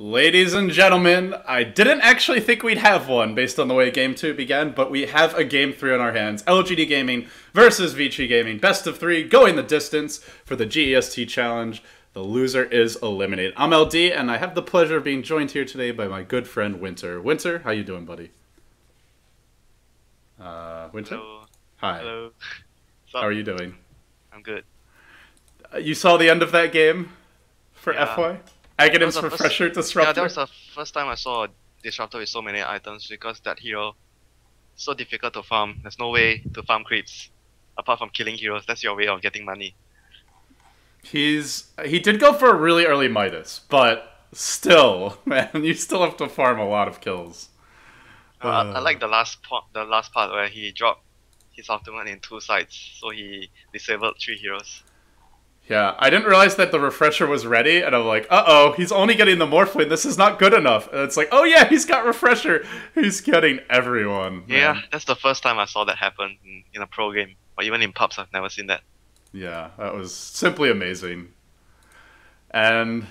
Ladies and gentlemen, I didn't actually think we'd have one based on the way Game 2 began, but we have a Game 3 on our hands. LGD Gaming versus Vici Gaming. Best of 3, going the distance for the GEST challenge. The loser is eliminated. I'm LD, and I have the pleasure of being joined here today by my good friend Winter. Winter, how you doing, buddy? Winter? Hello. Hi. Hello. How are you doing? I'm good. You saw the end of that game for Yeah. FY? That was Aghanims the Refresher Yeah, Disruptor? that was the first time I saw a disruptor with so many items because that hero is so difficult to farm. There's no way to farm creeps apart from killing heroes. That's your way of getting money. He did go for a really early Midas, but still, man, you still have to farm a lot of kills. I like the last part where he dropped his ultimate in 2 sides, so he disabled 3 heroes. Yeah, I didn't realize that the refresher was ready, and I'm like, uh-oh, he's only getting the Morphling, this is not good enough. And it's like, oh yeah, he's got refresher, he's getting everyone. Yeah, Man. that's the first time I saw that happen in a pro game, or even in pubs. I've never seen that. Yeah, that was simply amazing. And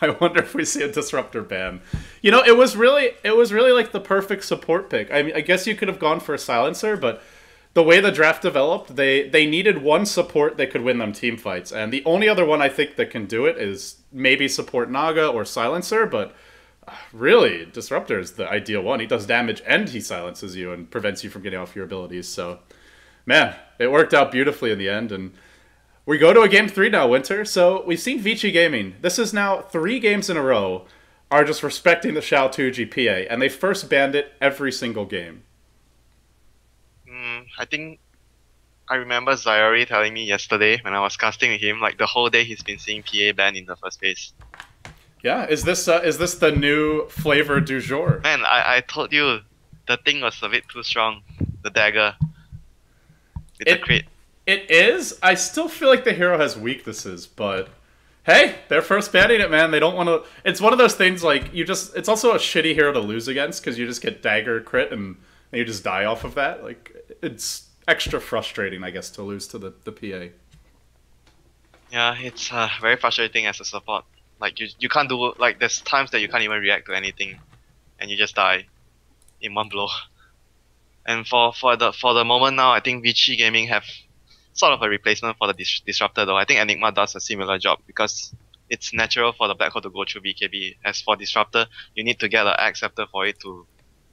I wonder if we see a disruptor ban. You know, it was really like the perfect support pick. I mean, I guess you could have gone for a silencer, but the way the draft developed, they needed one support that could win them team fights, and the only other one I think that can do it is maybe support Naga or silencer, but really, disruptor is the ideal one. He does damage and he silences you and prevents you from getting off your abilities. So, man, it worked out beautifully in the end, and we go to a game 3 now, Winter. So we've seen Vici Gaming. This is now 3 games in a row are just respecting the Shao 2 GPA, and they first banned it every single game. I think I remember Zyori telling me yesterday when I was casting with him, like the whole day he's been seeing PA ban in the first place. Yeah, is this the new flavor du jour? Man, I told you the thing was a bit too strong. The dagger with the crit. It is. I still feel like the hero has weaknesses, but hey, they're first banning it, man. They don't want to. It's one of those things like it's also a shitty hero to lose against because you just get dagger crit and you just die off of that. Like, it's extra frustrating, I guess, to lose to the PA. Yeah, it's very frustrating as a support. Like you can't do, like, there's times that you can't even react to anything, and you just die in one blow. And for the moment now, I think Vici Gaming have sort of a replacement for the disruptor though. I think Enigma does a similar job because it's natural for the black hole to go through BKB. As for disruptor, you need to get an acceptor for it to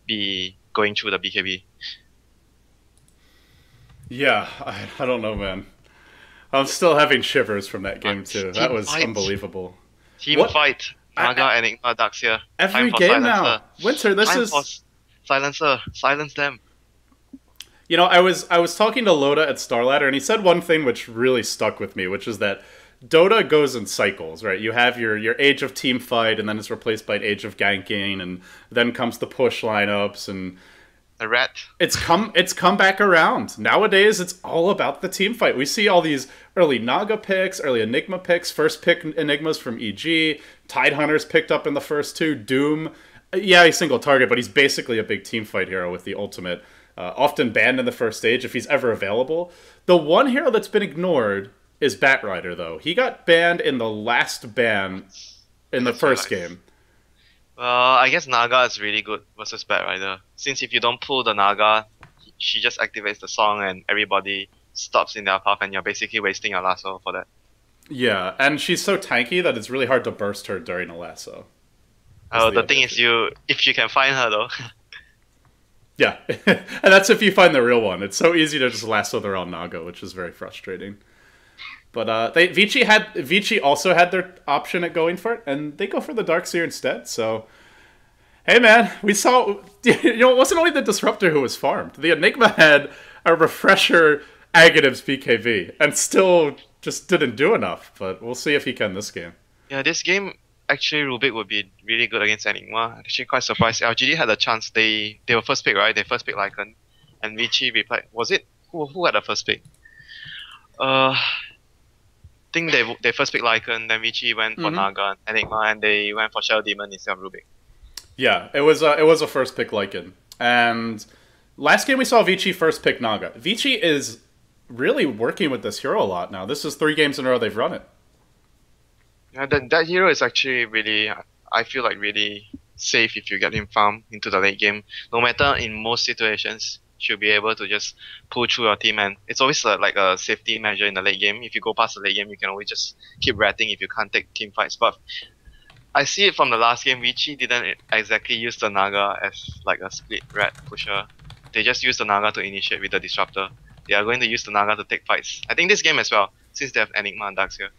be going through the BKB. Yeah, I don't know, man. I'm still having shivers from that game too. That was unbelievable. Team fight. Naga, Enigma, Daxia. Every game now. Winter, this is Silencer. Silence them. You know, I was talking to Loda at Starladder, and he said one thing which really stuck with me, which is that Dota goes in cycles, right? You have your age of team fight, and then it's replaced by an age of ganking, and then comes the push lineups, and the rat. It's come back around. Nowadays, it's all about the team fight. We see all these early Naga picks, early Enigma picks, first pick Enigmas from EG, Tidehunters picked up in the first 2, Doom. Yeah, he's single target, but he's basically a big team fight hero with the ultimate. Often banned in the first stage if he's ever available. The one hero that's been ignored is Batrider, though. He got banned in the last ban in the first game. Well, I guess Naga is really good versus Batrider. Since if you don't pull the Naga, she just activates the song and everybody stops in their path and you're basically wasting your lasso for that. Yeah, and she's so tanky that it's really hard to burst her during a lasso. Oh, the thing is, if you can find her though. Yeah, and that's if you find the real one. It's so easy to just lasso their own Naga, which is very frustrating. But Vici also had their option at going for it, and they go for the Darkseer instead. So, hey man, we saw, you know, it wasn't only the Disruptor who was farmed. The Enigma had a refresher Aghanims BKB, and still just didn't do enough. But we'll see if he can this game. Yeah, this game, actually, Rubik would be really good against Enigma. Actually, quite surprised. LGD had a chance. They were first pick, right? They first pick Lycan, and Vici replied. Was it who had the first pick? I think they first picked Lycan, then Vici went for Naga, Enigma, and they went for Shell Demon instead of Rubik. Yeah, it was a first pick Lycan, and last game we saw Vici first pick Naga. Vici is really working with this hero a lot now. This is 3 games in a row they've run it. Yeah, that hero is actually really I feel like really safe if you get him farm into the late game. No matter in most situations, should be able to just pull through your team, and it's always like a safety measure in the late game. If you go past the late game, you can always just keep ratting if you can't take team fights. But I see it from the last game. Vici didn't exactly use the Naga as like a split rat pusher. They just used the Naga to initiate with the disruptor. They are going to use the Naga to take fights. I think this game as well, since they have Enigma and Dax here.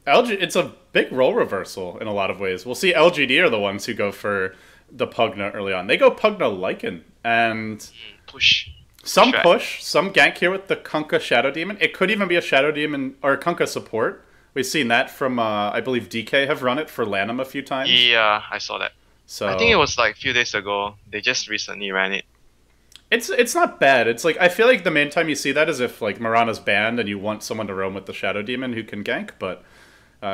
It's a big role reversal in a lot of ways. We'll see LGD are the ones who go for the Pugna early on. They go Pugna Lycan, and Push. some Strat. push, some gank here with the Kunkka Shadow Demon. It could even be a Shadow Demon or a Kunkka support. We've seen that from, I believe DK have run it for Lanham a few times. Yeah, I saw that. So I think it was like a few days ago. They just recently ran it. It's not bad. It's like, I feel like the main time you see that is if like Mirana's banned and you want someone to roam with the Shadow Demon who can gank, but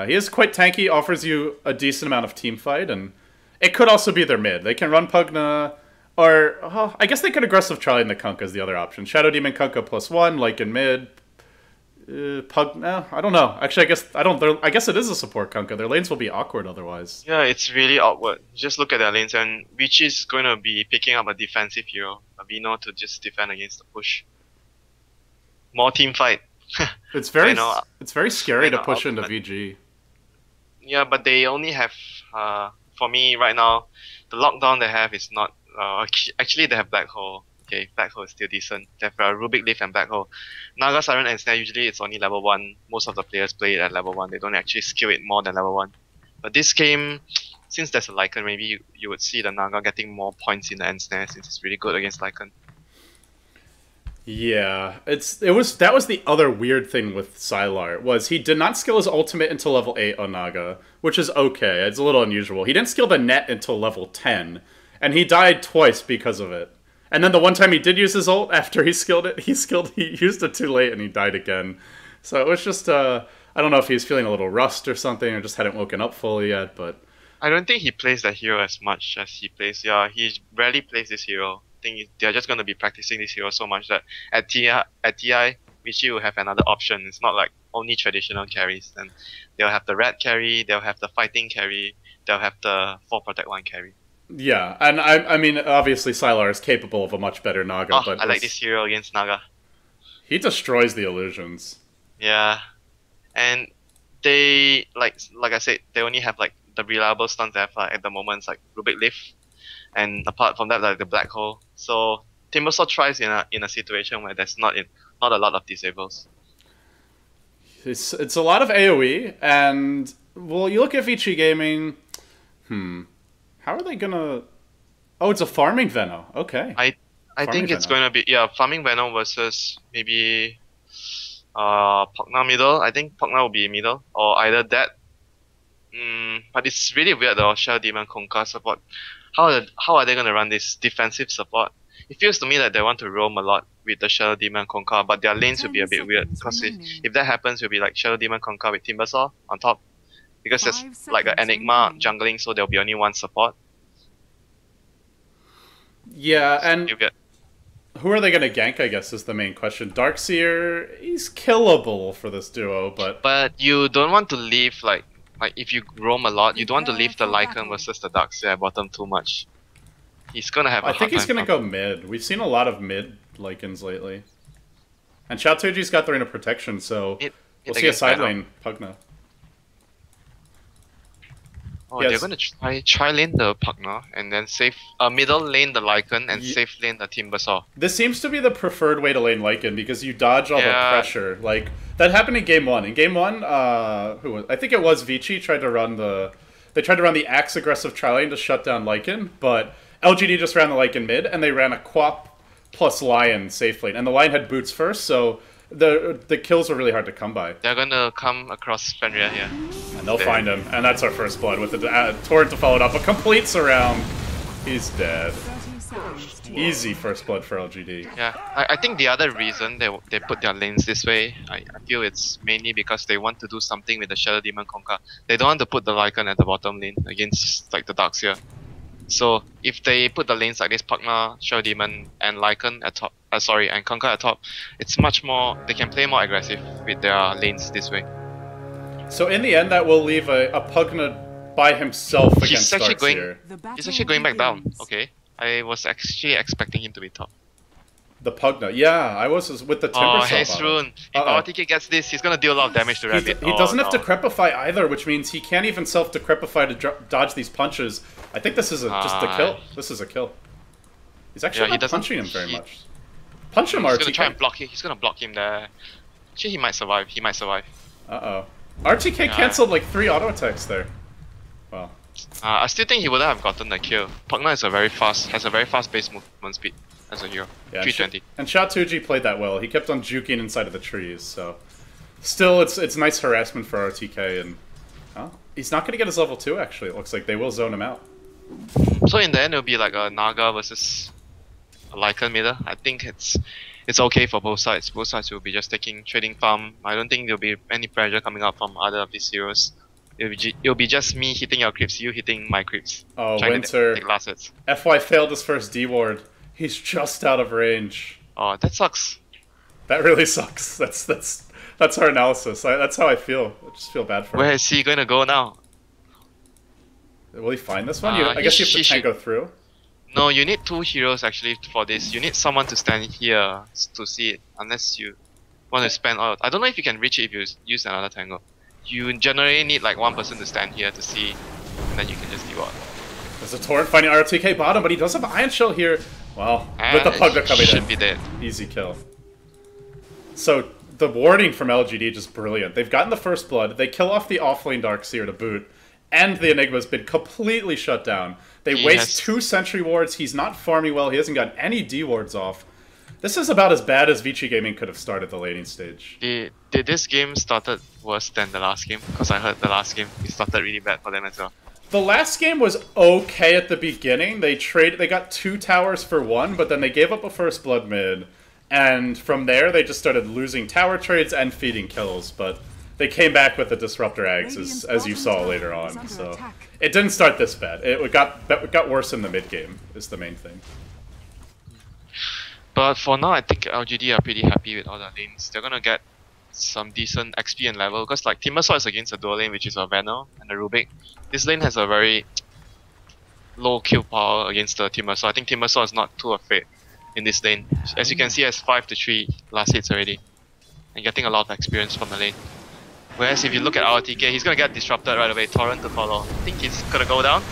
he is quite tanky, offers you a decent amount of team fight, and it could also be their mid. They can run Pugna, or I guess they could aggressive Charlie in the Kunkka is the other option. Shadow Demon Kunkka +1, like in mid. No, I don't know. Actually, I guess it is a support Kunkka. Their lanes will be awkward otherwise. Yeah, it's really awkward. Just look at their lanes, and Vici is going to be picking up a defensive hero, a Vino, to just defend against the push. More team fight. It's very I know, it's very scary to know, push into ultimate. VG. Yeah, but they only have, for me right now, the lockdown they have is not, actually they have Black Hole. Okay, Black Hole is still decent. They have Rubik Leaf and Black Hole. Naga Siren and Snare, usually it's only level 1. Most of the players play it at level 1. They don't actually skill it more than level 1. But this game, since there's a Lycan, maybe you would see the Naga getting more points in the end snare since it's really good against Lycan. Yeah, that was the other weird thing with Sylar, was he did not skill his ultimate until level 8 on Naga, which is okay. It's a little unusual. He didn't skill the net until level 10, and he died twice because of it. And then the one time he did use his ult after he skilled it, he used it too late and he died again. So it was just I don't know if he was feeling a little rust or something, or just hadn't woken up fully yet, but I don't think he plays that hero as much as he plays. Yeah, he rarely plays this hero. I think they're just going to be practicing this hero so much that at TI, Vici will have another option. It's not like only traditional carries. And they'll have the red carry, they'll have the fighting carry, they'll have the 4 protect 1 carry. yeah. And I mean, obviously Sylar is capable of a much better Naga, Oh, but I like this hero against Naga. he destroys the illusions. Yeah, and they like I said, they only have like the reliable stuns they have at the moment. It's like Rubik Leaf, and apart from that, like the Black Hole. So Timbersaw tries in a situation where there's not a lot of disables. It's a lot of AoE, and well, you look at Vici Gaming. How are they gonna? Oh, it's a farming Veno. Okay. I Farming think it's Venom. going to be farming Venom versus maybe Pugna middle. I think Pugna will be middle or either that. But it's really weird though. Shadow Demon Konka support. How are they gonna run this defensive support? It feels to me like they want to roam a lot with the Shadow Demon Konka, but their lanes will be a bit weird because if that happens, it'll be like Shadow Demon Konka with Timbersaw on top, because there's like an Enigma jungling, so there'll be only one support. Yeah, and You get who are they gonna gank? I guess is the main question. Darkseer, he's killable for this duo, but But you don't want to leave like if you roam a lot, you don't want to leave the Lycan versus the Darkseer at bottom too much. He's gonna have a I hard think he's time gonna go mid. We've seen a lot of mid Lycans lately, and Xiaotuji's got the Ring of Protection, so we'll see a against side Venom. lane Pugna. Oh, Yes. they're gonna try lane the Pugna and then save middle lane the Lycan and safe lane the Timbersaw. This seems to be the preferred way to lane Lycan because you dodge all the Yeah. pressure. Like that happened in game 1. In game 1, I think it was Vici tried to run the Axe aggressive tri-lane to shut down Lycan, but LGD just ran the Lycan mid, and they ran a Quap plus Lion safe lane, and the Lion had boots first, so the kills were really hard to come by. They're gonna come across Fenrir here. And they'll find him, and that's our first blood with the Torrent to follow it up. A complete surround. He's dead. Easy first blood for LGD. Yeah, I think the other reason they put their lanes this way, I feel it's mainly because they want to do something with the Shadow Demon Konka. They don't want to put the Lycan at the bottom lane against like the Darkseer. So if they put the lanes like this, Pugna, Shadow Demon, and Lycan at top, and Konka at top, it's much more. They can play more aggressive with their lanes this way. So in the end, that will leave a Pugna by himself He's against actually going. Darkseer. He's actually going back down. Okay, I was actually expecting him to be top. The Pugna. Yeah, I was with the Timber Oh, Saw hey bottom. Srun. If RTK gets this, he's gonna deal a lot of damage to Rabbit. He doesn't have Decrepify either, which means he can't even self-Decrepify to dodge these punches. I think this is just a kill. This is a kill. He's actually not punching him very much. Punch him, RTK. He's gonna try and block it. He's gonna block him there. Actually, he might survive. He might survive. Uh-oh. RTK cancelled like 3 auto attacks there. Wow. I still think he would have gotten the kill. Pugna is has a very fast base movement speed as a hero. Yeah, 320. And Shatuji played that well. He kept on juking inside of the trees, so... Still, it's nice harassment for RTK, and... Oh, he's not going to get his level 2, actually. It looks like they will zone him out. So in the end, it'll be like a Naga versus a Lycan meta. I think it's okay for both sides. Both sides will be just taking trading farm. I don't think there'll be any pressure coming up from other of these heroes. It'll be just me hitting your creeps, you hitting my creeps. Oh, Winter. Take last hits. FY failed his first D ward. He's just out of range. Oh, that sucks. That really sucks. That's our analysis. That's how I feel. I just feel bad for him. Where is he going to go now? Will he find this one? I guess you have to tango through. No, you need 2 heroes actually for this. You need someone to stand here to see it, unless you want to spend all... I don't know if you can reach it if you use another tango. You generally need like 1 person to stand here to see, and then you can just devour. There's a Torrent finding RTK bottom, but he does have Iron Shell here. Well, with the Pugna coming in. Be dead. Easy kill. So, the warding from LGD just brilliant. They've gotten the first blood, they kill off the offlane Darkseer to boot, and the Enigma's been completely shut down. They waste 2 sentry wards, he's not farming well, he hasn't gotten any D wards off. This is about as bad as Vici Gaming could have started the laning stage. Did this game started worse than the last game? Because I heard the last game it started really bad for them as well. The last game was okay at the beginning. They got 2 towers for 1, but then they gave up a first blood mid. And from there, they just started losing tower trades and feeding kills. But they came back with the Disruptor Eggs, as you saw later on. So it didn't start this bad. It got worse in the mid game, is the main thing. But for now, I think LGD are pretty happy with all the lanes. They're gonna get some decent XP and level, because like Timbersaw is against a dual lane, which is a Venom and a Rubik. This lane has a very low kill power against the Timbersaw. I think Timbersaw is not too afraid in this lane. As you can see, has 5-3 last hits already, and getting a lot of experience from the lane. Whereas if you look at RTK, he's gonna get disrupted right away. Torrent to follow. I think he's gonna go down.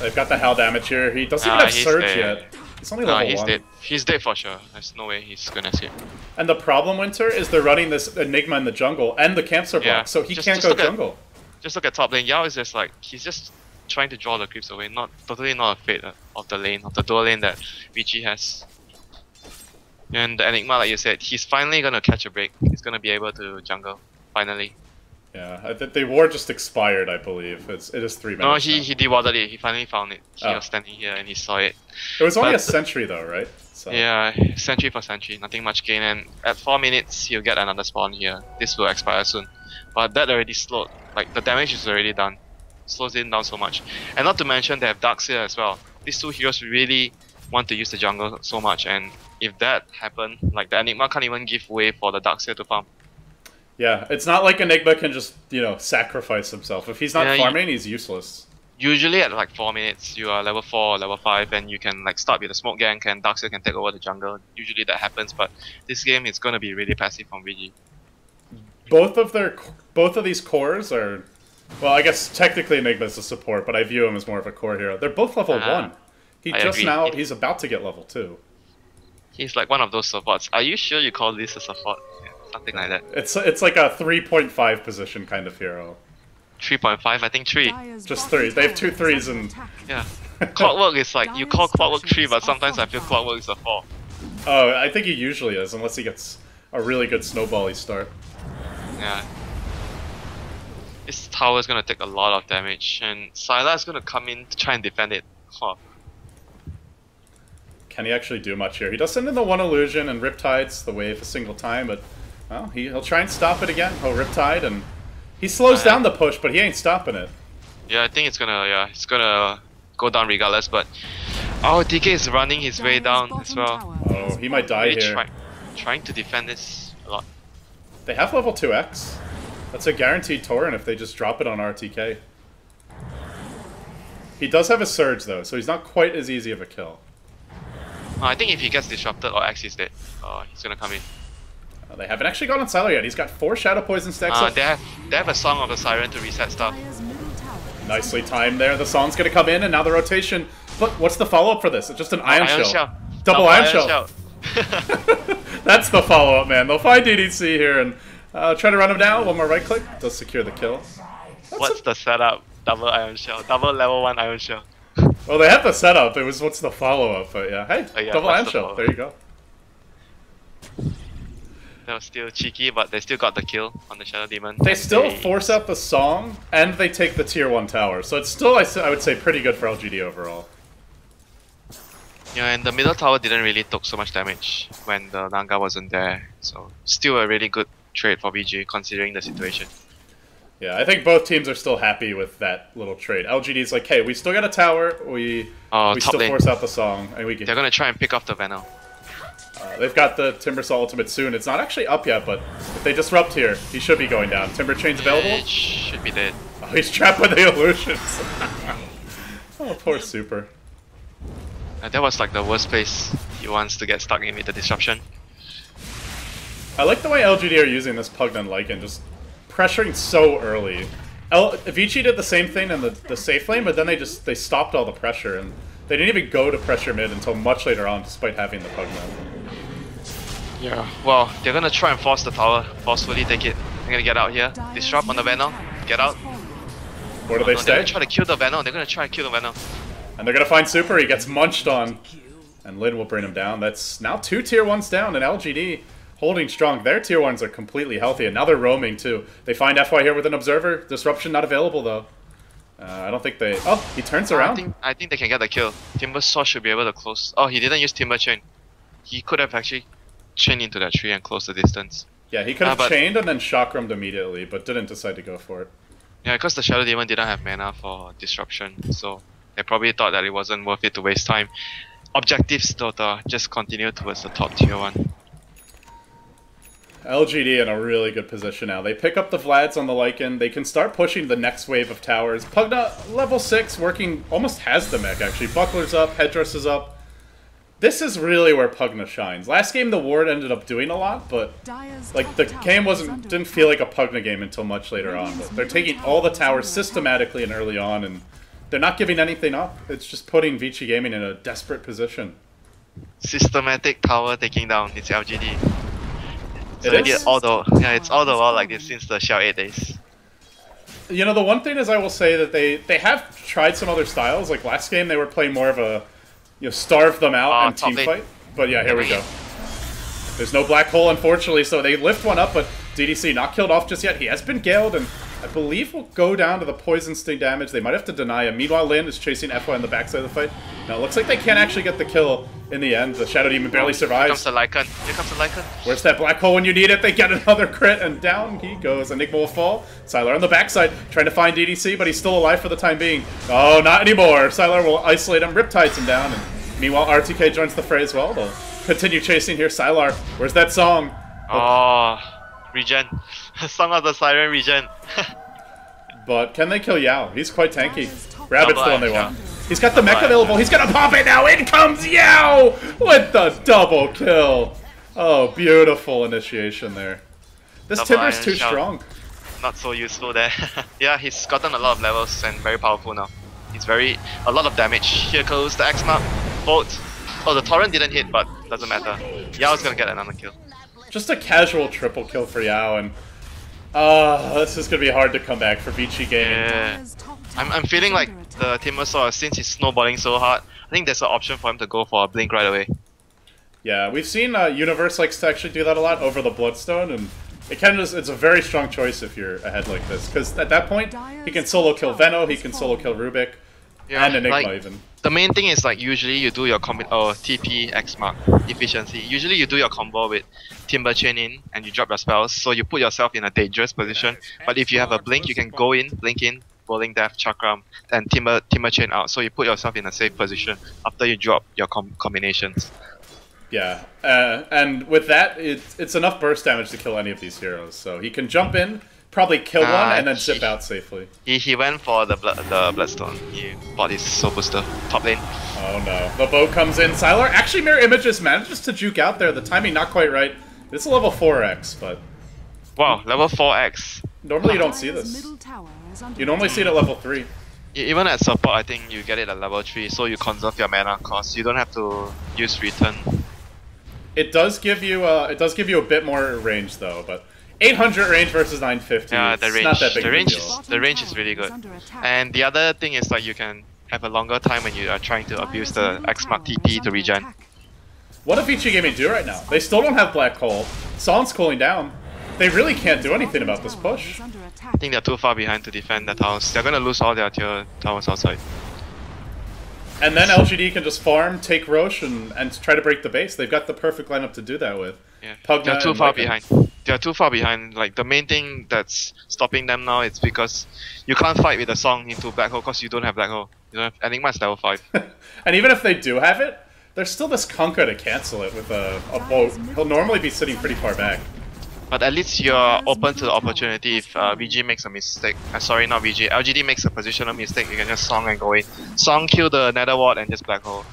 They've got the Hell damage here. He doesn't even have Surge yet. He's only level 1. Dead. He's dead for sure. There's no way he's gonna escape. And the problem, Winter, is they're running this Enigma in the jungle, and the camps are blocked, so he can't go jungle. Just look at top lane. Yao is just like, he's just trying to draw the creeps away, totally not afraid of the lane, of the dual lane that Vici has. And the Enigma, like you said, he's finally gonna catch a break. He's gonna be able to jungle, finally. Yeah, the ward just expired, I believe. It is 3 minutes. No, he dewarded it. He finally found it. He was standing here and he saw it. It was only a sentry though, right? So. Yeah, sentry for sentry, nothing much gain. And at 4 minutes, he'll get another spawn here. This will expire soon. But that already slowed. Like, the damage is already done. Slows it down so much. And not to mention, they have Darkseer as well. These 2 heroes really want to use the jungle so much. And if that happened, like, the Enigma can't even give way for the Darkseer to farm. Yeah, it's not like Enigma can just, sacrifice himself. If he's not farming, he's useless. Usually at like 4 minutes, you are level 4 or level 5 and you can like start with the smoke gank and Darkseer can take over the jungle. Usually that happens, but this game is gonna be really passive from VG. Both of these cores are... Well, I guess technically Enigma's a support, but I view him as more of a core hero. They're both level 1. He's about to get level 2. He's like one of those supports. Are you sure you call this a support? Something like that. It's like a 3.5 position kind of hero. 3.5, I think 3. Just 3. They have 2 3s and... Yeah. Clockwork is like, you call Clockwork 3, but sometimes I feel Clockwork is a 4. Oh, I think he usually is, unless he gets a really good snowbally start. Yeah. This tower is gonna take a lot of damage, and Syla is gonna come in to try and defend it. Huh. Can he actually do much here? He does send in the 1 illusion and Riptides the wave a single time, but well, he'll try and stop it again. He'll Riptide, and he slows down the push, but he ain't stopping it. Yeah, I think it's gonna go down regardless, but TK is running his way down as well. Oh, he might die here. Trying to defend this a lot. They have level 2x. That's a guaranteed torrent if they just drop it on RTK. He does have a surge though, so he's not quite as easy of a kill. I think if he gets disrupted or X is dead, he's gonna come in. They haven't actually gone on Sylar yet. He's got 4 Shadow Poison stacks up. They have a Song of the Siren to reset stuff. Nicely timed there. The song's gonna come in, and now the rotation. But what's the follow-up for this? It's just an Ion Shell. Double Ion Shell. That's the follow-up, man. They'll find DDC here and try to run him down. One more right click. Does secure the kill. What's the setup? Double Ion Shell. Double level 1 Ion Shell. Well, they had the setup. It was what's the follow-up, but yeah. Hey, yeah, double Ion Shell. There you go. That was still cheeky, but they still got the kill on the Shadow Demon. They still force out the song, and they take the tier 1 tower. So it's still, I would say, pretty good for LGD overall. Yeah, and the middle tower didn't really take so much damage when the Nanga wasn't there. So still a really good trade for VG considering the situation. Yeah, I think both teams are still happy with that little trade. LGD's like, hey, we still got a tower, we still force out the song, and we can... They're gonna try and pick off the Venom. They've got the Timbersaw ultimate soon. It's not actually up yet, but if they disrupt here, he should be going down. Timber Chain's available? It should be dead. Oh, he's trapped with the illusions. Oh, poor Super. That was like the worst place he wants to get stuck in with the disruption. I like the way LGD are using this Pugna Lycan, just pressuring so early. Vici did the same thing in the safe lane, but then they stopped all the pressure, and they didn't even go to pressure mid until much later on, despite having the Pugna. Yeah, well, they're gonna try and force the tower, forcefully take it. They're gonna get out here, disrupt on the Venom, get out. Where do they stay? They're gonna try to kill the Venom, they're gonna try and kill the Venom. And they're gonna find Super, he gets munched on. And Lin will bring him down. That's now 2 tier 1s down, and LGD holding strong. Their tier 1s are completely healthy, and now they're roaming too. They find FY here with an Observer. Disruption not available though. I don't think they... Oh, he turns around. I think they can get the kill. Timbersaw should be able to close. Oh, he didn't use Timber Chain. He could have actually chained into that tree and closed the distance. Yeah, he could have chained and then chakrammed immediately, but didn't decide to go for it. Yeah, because the Shadow Demon didn't have mana for disruption, so they probably thought that it wasn't worth it to waste time. Objectives Dota, just continue towards the top tier 1. LGD in a really good position now. They pick up the Vlads on the Lycan. They can start pushing the next wave of towers. Pugna, level 6, working, almost has the mech actually. Buckler's up, Headdress is up. This is really where Pugna shines. Last game the Ward ended up doing a lot, but like the game didn't feel like a Pugna game until much later on. But they're taking all the towers systematically and early on, and they're not giving anything up. It's just putting Vici Gaming in a desperate position. Systematic tower taking down, it's LGD. So it is? It's all the while like this since the Shell 8 days. You know, the one thing is I will say that they have tried some other styles. Like last game they were playing more of a, starve them out and team fight. But yeah, here we go. There's no black hole, unfortunately, so they lift one up, but DDC not killed off just yet. He has been galed, and I believe will go down to the poison sting damage. They might have to deny him. Meanwhile, Lin is chasing FY on the backside of the fight. Now, it looks like they can't actually get the kill in the end. The Shadow Demon barely survives. Here comes the Lycan. Here comes the Lycan. Where's that black hole when you need it? They get another crit, and down he goes. Enigma will fall. Sylar on the backside, trying to find DDC, but he's still alive for the time being. Oh, not anymore. Sylar will isolate him, Riptides him down, and meanwhile, RTK joins the fray as well. They'll continue chasing here. Sylar, where's that song? Oh, regen. Song of the Siren regen. But can they kill Yao? He's quite tanky. Rabbit's the one they want. He's got the mech available. He's gonna pop it now. In comes Yao with the double kill. Oh, beautiful initiation there. This Timber's too strong. Not so useful there. Yeah, he's gotten a lot of levels and very powerful now. He's a lot of damage. Here goes the X mark. Bolt. Oh, the Torrent didn't hit, but doesn't matter. Yao's gonna get another kill. Just a casual triple kill for Yao, and this is gonna be hard to come back for Vici Gaming. Yeah. I'm feeling like the Timbersaw, since he's snowballing so hard, I think there's an option for him to go for a blink right away. Yeah, we've seen Universe likes to actually do that a lot over the Bloodstone, and it's a very strong choice if you're ahead like this, because at that point he can solo kill Veno, he can solo kill Rubik, and Enigma even. The main thing is like usually you do your TP X mark efficiency. Usually you do your combo with Timber Chain in and you drop your spells, so you put yourself in a dangerous position. But if you have a blink, you can go in, blink in, Bowling Death, Chakram, and Timber Chain out. So you put yourself in a safe position after you drop your combinations. Yeah, and with that, it's enough burst damage to kill any of these heroes. So he can jump in, probably kill one and then he- zip out safely. He went for the bloodstone. He bought his soul booster. Top lane. Oh no. The boat comes in. Sylar actually mirror images manages to juke out there. The timing not quite right. It's a level 4x, but Wow, level 4x. normally you don't see this. You normally see it at level 3. Even at support, I think you get it at level 3, so you conserve your mana cost. You don't have to use return. It does give you a bit more range though, but 800 range versus 950. Yeah, It's not that big the of a range deal. is really good. And the other thing is like you can have a longer time when you are trying to abuse the X Mark TP to regen. What if Ichi Gaming do right now? They still don't have Black Hole. Song's cooling down. They really can't do anything about this push. I think they're too far behind to defend that house. They're gonna lose all their tier towers outside. And then LGD can just farm, take Roche, and try to break the base. They've got the perfect lineup to do that with. Yeah, Pugna they're too and far Lycan. behind. They're too far behind. Like the main thing that's stopping them now is because you can't fight with the song into Black Hole because you don't have Black Hole. You don't have Enigma's level 5. And even if they do have it, there's still this Kunkka to cancel it with a boat. He'll normally be sitting pretty far back. But at least you're open to the opportunity if VG makes a mistake. Sorry, not VG. LGD makes a positional mistake, you can just Song and go in. Song kill the Nether Ward and just Black Hole.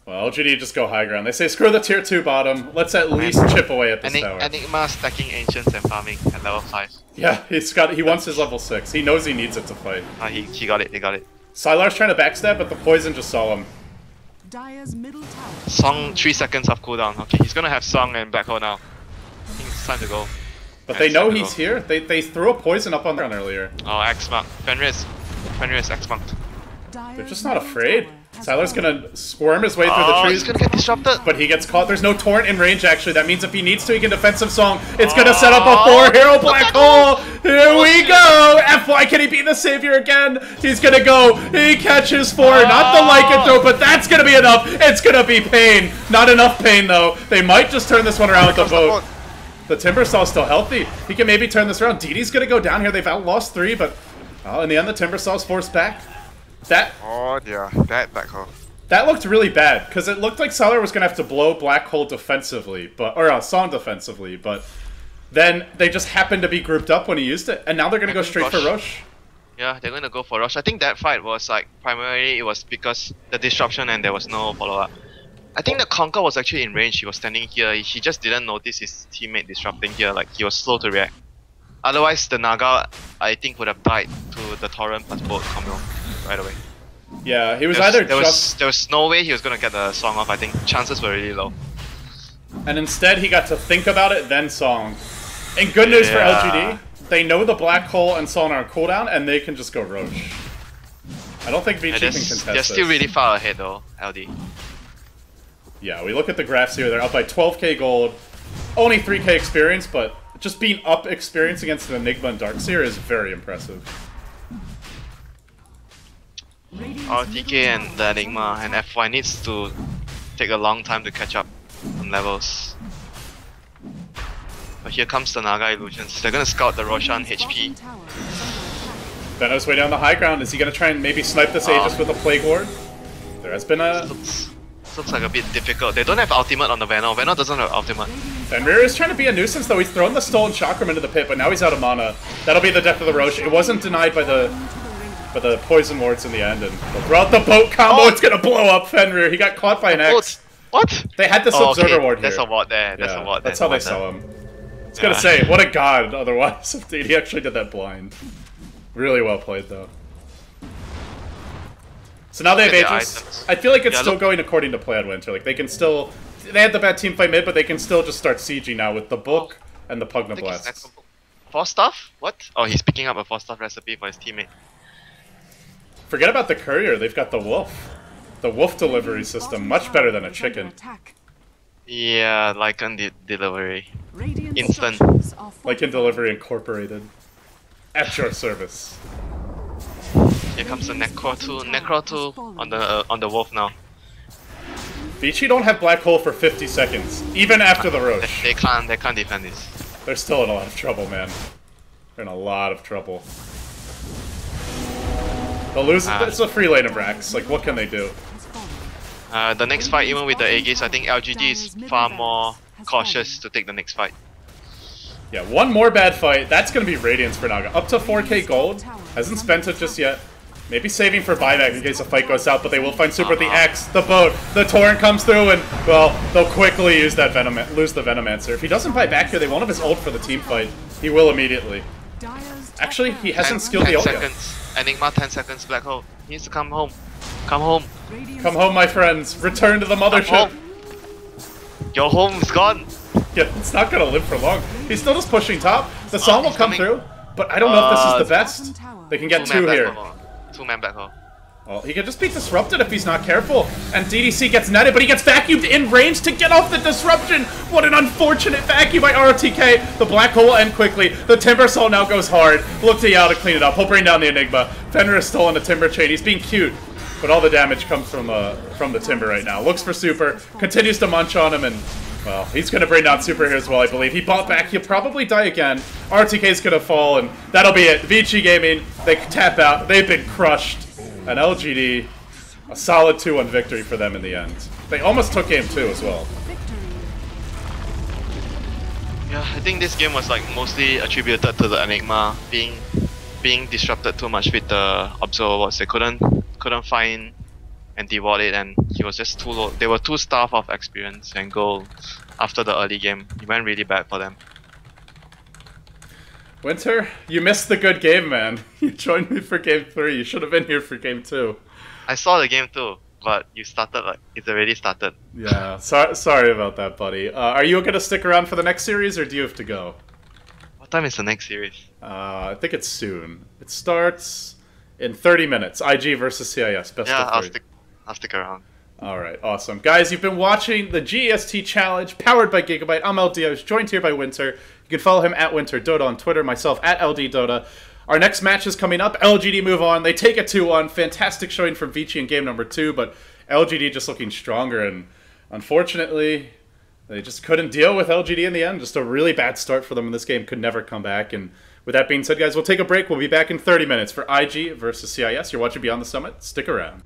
Well, LGD just go high ground. They say screw the tier 2 bottom. Let's at least chip away at this tower. Enigma stacking Ancients and farming at level 5. Yeah, he wants his level 6. He knows he needs it to fight. He got it, he got it. Sylar's trying to backstab, but the poison just saw him. Song 3 seconds of cooldown. Okay, he's gonna have Song and Black Hole now. I think it's time to go. But Yeah, they it's know time to he's go. here. They threw a poison up on the ground earlier. Oh, X Mark. Fenrir is X Marked. They're just not afraid. Sylar's gonna squirm his way through the Oh, trees. he's gonna get disrupted. But he gets caught. There's no torrent in range, actually. That means if he needs to, he can defensive song. It's gonna set up a 4-hero Black Hole. Here we go. FY, can he beat the Savior again? He's gonna go. He catches 4. Not the lycanthrope, but that's gonna be enough. It's gonna be pain. Not enough pain, though. They might just turn this one around with the boat. The Timbersaw's still healthy. He can maybe turn this around. DD's gonna go down here. They've outlost 3, but in the end, the Timbersaw's forced back. Oh yeah, that Black Hole. That looked really bad, because it looked like Sylar was going to have to blow Black Hole defensively, or Song defensively, but then they just happened to be grouped up when he used it, and now they're going to go straight for Roche. Yeah, they're gonna go for Rush. I think that fight was like, primarily it was because the disruption and there was no follow-up. I think the Conquer was actually in range, he was standing here, he just didn't notice his teammate disrupting here, like he was slow to react. Otherwise, the Naga, I think, would have died to the Torrent plus boat combo right away. Yeah, he was There either there was no way he was gonna get the Song off, I think. Chances were really low. and instead he got to think about it, then Song. And good news for LGD, they know the Black Hole and Song are on cooldown, and they can just go Roche. I don't think VG can contest They're this. still really far ahead though, LD. Yeah, we look at the graphs here, they're up by 12k gold, only 3k experience, but just being up experience against an Enigma and Darkseer is very impressive. RTK and the Enigma and FY needs to take a long time to catch up on levels. But here comes the Naga Illusions. They're gonna scout the Roshan HP. Venom's way down the high ground. Is he gonna try and maybe snipe this Aegis with a Plague Ward? There has been a... Looks like a bit difficult. They don't have ultimate on the Venom. Venom doesn't have ultimate. Fenrir is trying to be a nuisance though. He's thrown the Stolen Chakram into the pit, but now he's out of mana. That'll be the death of the Roche. It wasn't denied by the poison wards in the end, and throughout the boat combo, it's gonna blow up Fenrir. He got caught by an X. What? They had this Observer Ward here. That's a ward there. That's a ward there. That's how they saw him. I was gonna say, what a god otherwise if he actually did that blind. Really well played though. So now they have Aegis. I feel like it's still going according to plan, Winter. Like they can still, they had the bad team fight mid, but they can still just start sieging now with the book and the Pugna Blasts. Force stuff? What? Oh, he's picking up a force stuff recipe for his teammate. Forget about the courier. They've got the wolf. The wolf delivery system, much better than a chicken. Yeah, Lycan delivery. Instant. Lycan delivery incorporated. At your service. Here comes the Necro 2. Necro 2 on the wolf now. Vici don't have Black Hole for 50 seconds, even after the Roche. They can't defend this. They're still in a lot of trouble, man. They're in a lot of trouble. They'll lose. It's a free lane of Rax. Like, what can they do? The next fight, even with the Aegis, I think LGD is far more cautious to take the next fight. Yeah, one more bad fight. That's going to be Radiance for Naga. Up to 4k gold. Hasn't spent it just yet. Maybe saving for buyback in case the fight goes out, but they will find Super with the X, the boat, the Torrent comes through, and, well, they'll quickly use that lose the Venomancer. If he doesn't buy back here, they won't have his ult for the team fight. He will immediately. Actually, he hasn't skilled the ult yet. 10 seconds. Enigma, 10 seconds, Black Hole. He needs to come home. Come home. Come home, my friends. Return to the mothership. Your home's gone. Yeah, it's not gonna live for long. He's still just pushing top. The song will come through, but I don't know if this is the best. They can get two here. 2-man Black Hole. Well, he could just be disrupted if he's not careful. And DDC gets netted, but he gets vacuumed in range to get off the disruption. What an unfortunate vacuum by RTK. The Black Hole will end quickly. The Timber Soul now goes hard. Look to Yao to clean it up. He'll bring down the Enigma. Fenrir is still on the Timber chain. He's being cute, but all the damage comes from the Timber right now. Looks for Super. Continues to munch on him, and, well, he's going to bring down Super here as well, I believe. He bought back. He'll probably die again. RTK's going to fall, and that'll be it. Vici Gaming, they tap out. They've been crushed. And LGD, a solid 2-1 victory for them in the end. They almost took game 2 as well. Yeah, I think this game was like mostly attributed to the Enigma being disrupted too much with the Observer. They couldn't find and deward it, and he was just too low. They were too starved of experience and goal after the early game. It went really bad for them. Winter, you missed the good game, man. You joined me for game 3. You should have been here for game 2. I saw the game too, but you started like it's already started. Yeah, sorry about that, buddy. Are you gonna stick around for the next series, or do you have to go? What time is the next series? I think it's soon. It starts in 30 minutes. IG versus CIS. Best of 3. I'll stick around. Alright, awesome. Guys, you've been watching the GEST Challenge, powered by Gigabyte. I'm LD. I was joined here by Winter. You can follow him at WinterDota on Twitter, myself at LDDota. Our next match is coming up. LGD move on. They take a 2-1. Fantastic showing from Vici in game number 2, but LGD just looking stronger, and unfortunately, they just couldn't deal with LGD in the end. Just a really bad start for them in this game. Could never come back. And with that being said, guys, we'll take a break. We'll be back in 30 minutes for IG versus CIS. You're watching Beyond the Summit. Stick around.